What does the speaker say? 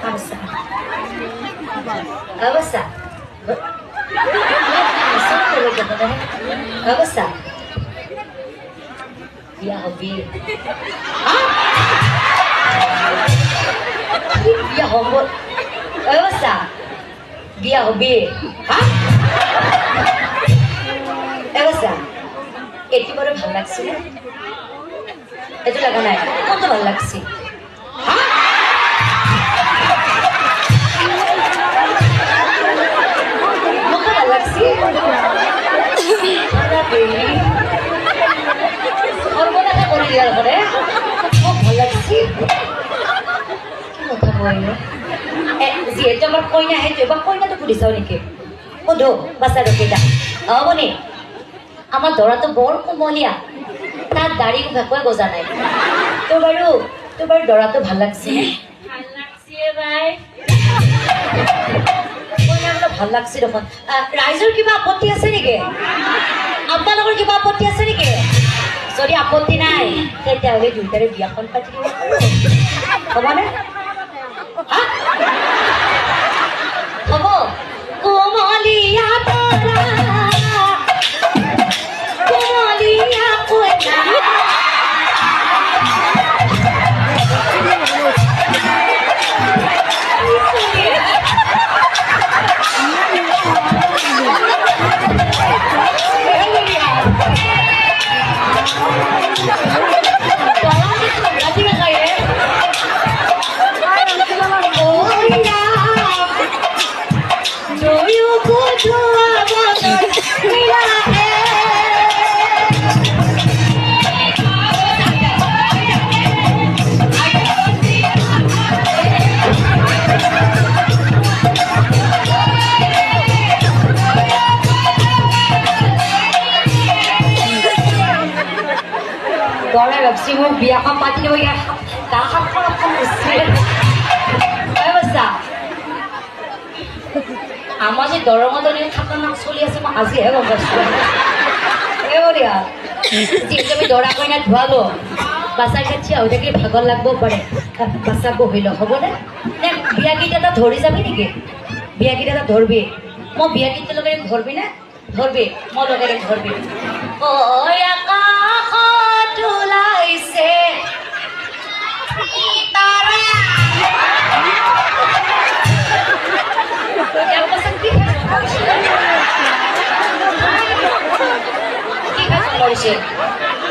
Kamusta? Kamusta? Tulog ka na. Kamusta? Di ako, B. Ha? Di ako, B. Kamusta? Di ako, B. Ha? Kamusta? এটি বড় ভাল লাগছে না এটা লাগা নাই কত ভাল লাগছে কত ভাল লাগছে সর্বনাশা করে দেওয়ার পরে খুব ভাল লাগছে কি কথা বললো যিহেতু আমার কইনা সেইটো এবার কইনা তো পুলিচাও নেকি সোধো বাচ্চা রকেটা মনে আমার দৰা তো বৰ কোমলীয়া তাৰ দাড়ি ভেকুয়া গজা নাই তো বাৰু দৰাটো ভাল লাগছে ভাই ভাল লাগছে দেখোন ৰাইজৰ কিবা আপত্তি আছে নেকি আপোনালোকৰ কিবা আপত্তি আছে নেকি যদি আপত্তি নাই তেতিয়াহ'লে দুইটাৰে বিয়াখন পাতি দিব হ'বনে হ'ব কোমলীয়া তৰা দৰাই ভাবছি মোক বিয়াখন পাতি দিব ইয়াৰ তাৰ হাতখন অকণ আমাৰ যে দৰঙত খাতৰনাক চলি আছে মই আজিহে গম পাইছোঁ এয়া যিহেতু আমি দৰা কইনা ধোৱালো বাচ্চাৰ কাঠি হৈ থাকিলে ভাগৰ লাগব পাৰে বাচ্চা বহি লওঁ হ'বনে নে বিয়াকেইটা ধৰি যাবি নেকি বিয়াকেইটা ধৰবি মই বিয়াকেইটা লগে ধৰবি নে ধৰবি মই লগে ধৰবি ওলাইছে কি